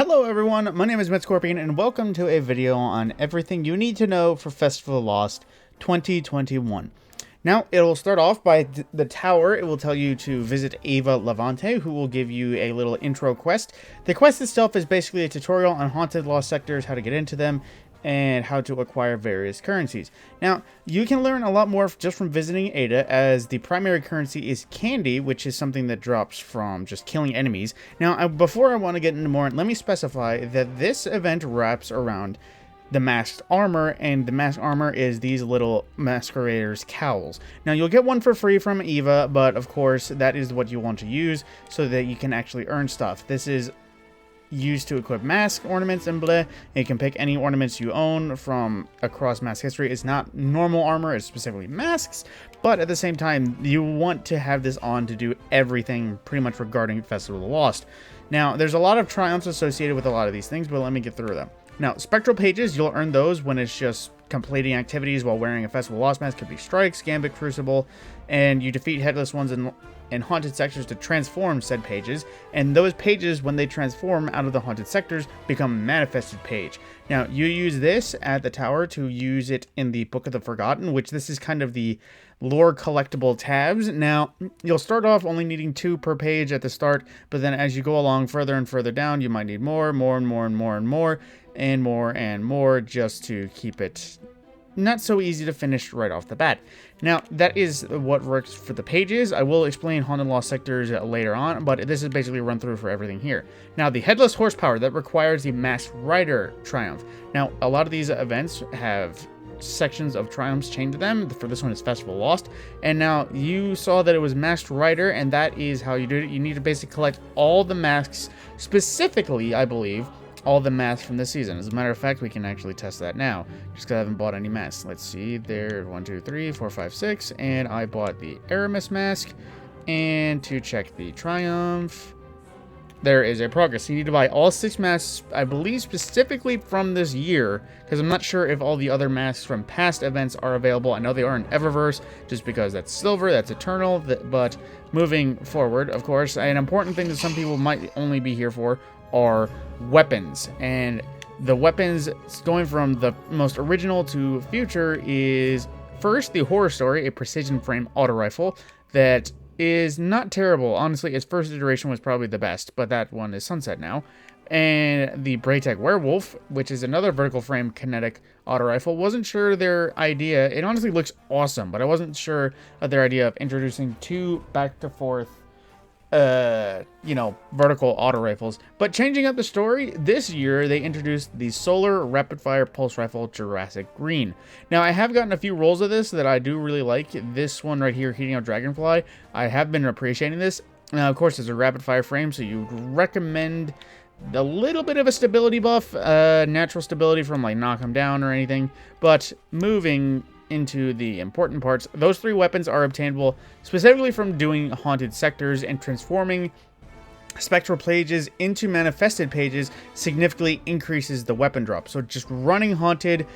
Hello everyone, my name is Scorpion, and welcome to a video on everything you need to know for Festival of Lost 2021. Now, it will start off by the tower. It will tell you to visit Ava Levante, who will give you a little intro quest. The quest itself is basically a tutorial on haunted lost sectors, how to get into them, and how to acquire various currencies. Now, you can learn a lot more just from visiting Ada, as the primary currency is candy, which is something that drops from just killing enemies. Now, before I want to get into more, let me specify that this event wraps around the masked armor, and the masked armor is these little masqueraders' cowls. Now, you'll get one for free from Eva, but of course, that is what you want to use so that you can actually earn stuff. This is used to equip mask ornaments and bleh. You can pick any ornaments you own from across mask history. It's not normal armor, it's specifically masks, but at the same time, you want to have this on to do everything pretty much regarding Festival of the Lost. Now, there's a lot of triumphs associated with a lot of these things, but let me get through them. Now, spectral pages, you'll earn those when it's just completing activities while wearing a Festival of Lost mask. Could be Strikes, Gambit, Crucible, and you defeat Headless Ones and haunted sectors to transform said pages, and those pages, when they transform out of the haunted sectors, become manifested page. Now, you use this at the tower to use it in the Book of the Forgotten, which this is kind of the lore collectible tabs. Now, you'll start off only needing 2 per page at the start, but then as you go along further and further down, you might need more and more just to keep it not so easy to finish right off the bat. Now, that is what works for the pages. I will explain Haunted Lost Sectors later on, but this is basically a run through for everything here. Now, the Headless Horsepower, that requires the Masked Rider Triumph. Now, a lot of these events have sections of triumphs chained to them. For this one, it's Festival Lost. And now, you saw that it was Masked Rider, and that is how you do it. You need to basically collect all the masks, specifically, I believe, all the masks from this season. As a matter of fact, we can actually test that now, just because I haven't bought any masks. Let's see, there, 1, 2, 3, 4, 5, 6, and I bought the Aramis mask. And to check the Triumph, there is a progress. You need to buy all 6 masks, I believe specifically from this year, because I'm not sure if all the other masks from past events are available. I know they are in Eververse, just because that's silver, that's eternal, but moving forward, of course, an important thing that some people might only be here for are weapons. And the weapons going from the most original to future is first the Horror Story, a precision frame auto rifle that is not terrible. Honestly, its first iteration was probably the best, but that one is sunset now. And the Braytech Werewolf, which is another vertical frame kinetic auto rifle. Wasn't sure their idea. It honestly looks awesome, but I wasn't sure of their idea of introducing 2 back to forth vertical auto rifles. But changing up the story, this year they introduced the Solar Rapid Fire Pulse Rifle Jurassic Green. Now, I have gotten a few rolls of this that I do really like. This one right here, Heating Out Dragonfly, I have been appreciating this. Now, of course, it's a rapid fire frame, so you recommend a little bit of a stability buff, natural stability from like knock them down or anything. But moving into the important parts, those 3 weapons are obtainable specifically from doing haunted sectors, and transforming spectral pages into manifested pages significantly increases the weapon drop. So just running haunted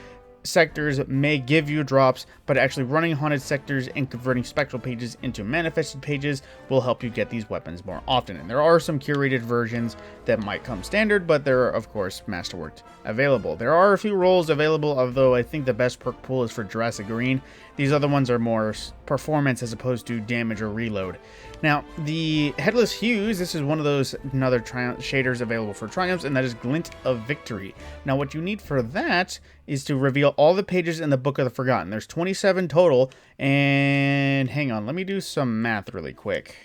sectors may give you drops, but actually running haunted sectors and converting spectral pages into manifested pages will help you get these weapons more often. And there are some curated versions that might come standard, but there are, of course, masterworked available. There are a few rolls available, although I think the best perk pool is for Jurassic Green. These other ones are more performance as opposed to damage or reload. Now, the Headless Hues, this is one of those another shaders available for triumphs, and that is Glint of Victory. Now, what you need for that is to reveal all the pages in the Book of the Forgotten. There's 27 total, and hang on, let me do some math really quick.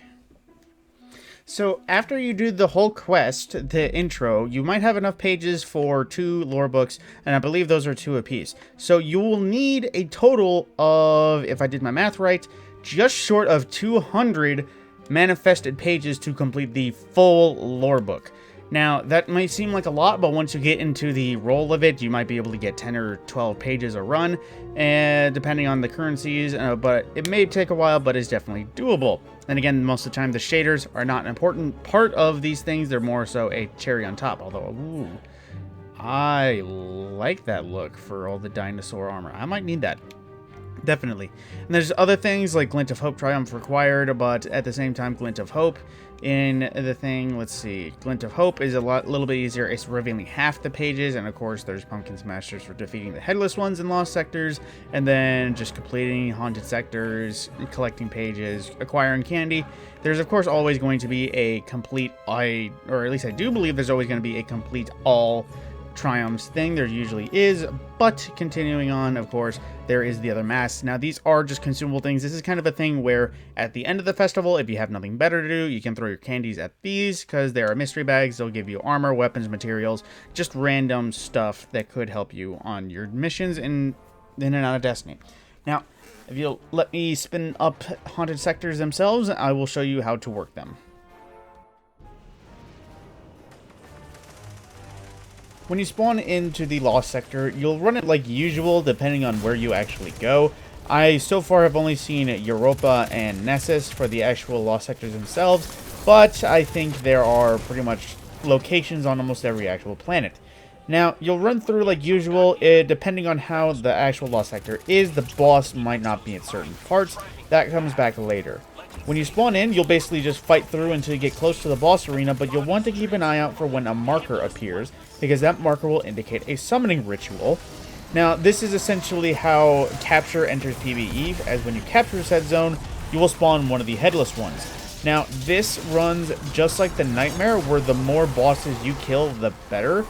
So after you do the whole quest, the intro, you might have enough pages for 2 lore books, and I believe those are 2 apiece. So you will need a total of, if I did my math right, just short of 200 manifested pages to complete the full lore book. Now, that might seem like a lot, but once you get into the roll of it, you might be able to get 10 or 12 pages a run, and depending on the currencies, but it may take a while, but it's definitely doable. And again, most of the time, the shaders are not an important part of these things. They're more so a cherry on top, although, ooh, I like that look for all the dinosaur armor. I might need that. Definitely. And there's other things like Glint of Hope Triumph required, but at the same time, Glint of Hope In the thing, let's see, Glint of Hope is a little bit easier. It's revealing half the pages, and of course there's Pumpkin Smashers for defeating the Headless ones in Lost Sectors, and then just completing Haunted Sectors, collecting pages, acquiring candy. There's of course always going to be a complete, or at least I do believe there's always going to be a complete all triumphs thing. There usually is, but continuing on, of course, there is the other masks. Now these are just consumable things. This is kind of a thing where at the end of the festival, if you have nothing better to do, you can throw your candies at these because they are mystery bags. They'll give you armor, weapons, materials, just random stuff that could help you on your missions in and out of Destiny. Now, if you'll let me spin up Haunted Sectors themselves, I will show you how to work them. When you spawn into the Lost Sector, you'll run it like usual depending on where you actually go. I so far have only seen Europa and Nessus for the actual Lost Sectors themselves, but I think there are pretty much locations on almost every actual planet. Now, you'll run through like usual. Depending on how the actual Lost Sector is, the boss might not be at certain parts. That comes back later. When you spawn in, you'll basically just fight through until you get close to the boss arena, but you'll want to keep an eye out for when a marker appears, because that marker will indicate a summoning ritual. Now, this is essentially how Capture enters PvE, as when you capture said zone, you will spawn one of the Headless ones. Now, this runs just like the Nightmare, where the more bosses you kill, the better,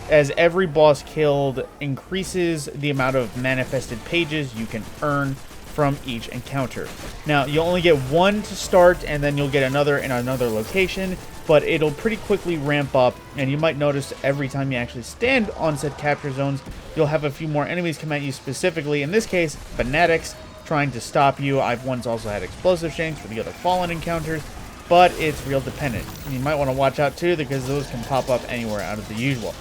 as every boss killed increases the amount of manifested pages you can earn from each encounter. Now, you'll only get one to start, and then you'll get another in another location, but it'll pretty quickly ramp up, and you might notice every time you actually stand on said capture zones, you'll have a few more enemies come at you, specifically, in this case, fanatics, trying to stop you. I've once also had explosive shanks for the other fallen encounters, but it's real dependent. You might want to watch out too, because those can pop up anywhere out of the usual.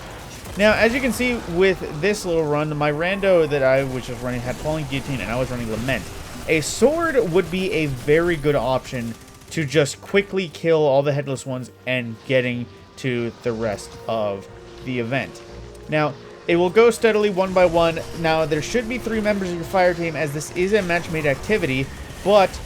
Now, as you can see with this little run, my rando that I was just running had Falling Guillotine, and I was running Lament. A sword would be a very good option to just quickly kill all the Headless ones and getting to the rest of the event. Now, it will go steadily one by one. Now, there should be 3 members of your fire team, as this is a match-made activity, but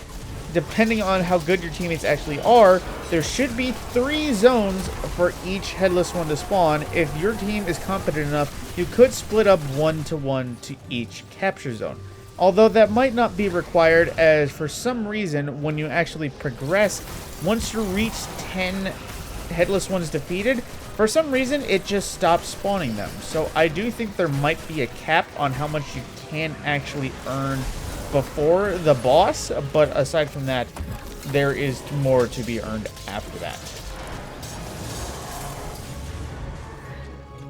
depending on how good your teammates actually are, there should be 3 zones for each Headless one to spawn. If your team is competent enough, you could split up 1-to-1 to each capture zone. Although that might not be required, as for some reason, when you actually progress, once you reach 10 Headless ones defeated, for some reason, it just stops spawning them. So I do think there might be a cap on how much you can actually earn before the boss, but aside from that, there is more to be earned after that.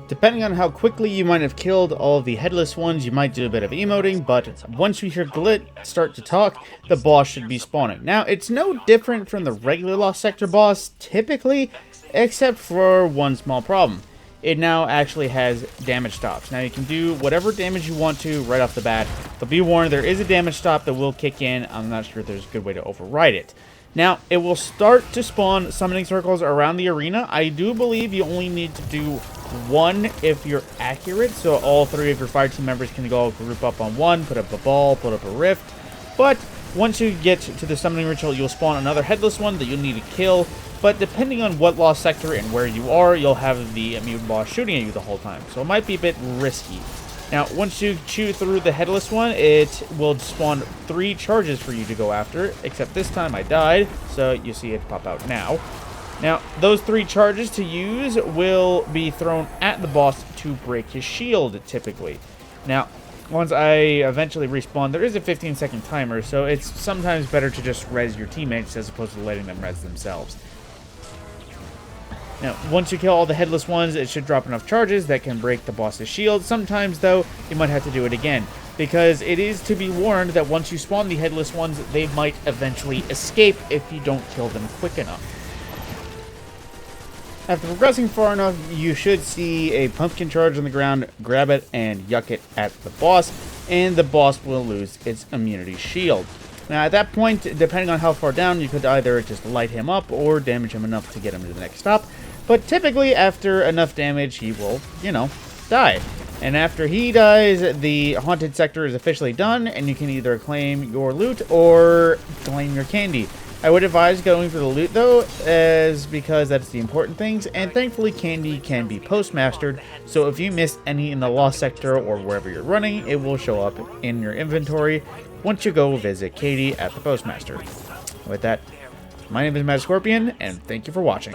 Depending on how quickly you might have killed all of the Headless ones, you might do a bit of emoting, but once you hear Glint start to talk, the boss should be spawning. Now, it's no different from the regular Lost Sector boss, typically, except for one small problem. It now actually has damage stops. Now, you can do whatever damage you want to right off the bat, but be warned, there is a damage stop that will kick in. I'm not sure if there's a good way to override it. Now, it will start to spawn summoning circles around the arena. I do believe you only need to do 1 if you're accurate, so all 3 of your fire team members can go group up on 1, put up a ball, put up a rift. But once you get to the summoning ritual, you'll spawn another Headless one that you'll need to kill. But depending on what Lost Sector and where you are, you'll have the immune boss shooting at you the whole time, so it might be a bit risky. Now, once you chew through the Headless one, it will spawn 3 charges for you to go after, except this time I died, so you see it pop out now. Now, those 3 charges to use will be thrown at the boss to break his shield, typically. Now, once I eventually respawn, there is a 15-second timer, so it's sometimes better to just res your teammates as opposed to letting them res themselves. Now, once you kill all the Headless ones, it should drop enough charges that can break the boss's shield. Sometimes, though, you might have to do it again, because it is to be warned that once you spawn the Headless ones, they might eventually escape if you don't kill them quick enough. After progressing far enough, you should see a pumpkin charge on the ground, grab it, and yuck it at the boss, and the boss will lose its immunity shield. Now, at that point, depending on how far down, you could either just light him up or damage him enough to get him to the next stop. But typically, after enough damage, he will, die. And after he dies, the Haunted Sector is officially done, and you can either claim your loot or claim your candy. I would advise going for the loot though, as because that's the important things, and thankfully candy can be postmastered, so if you miss any in the lost sector or wherever you're running, it will show up in your inventory once you go visit Katie at the postmaster. With that, my name is Mad Scorpion, and thank you for watching.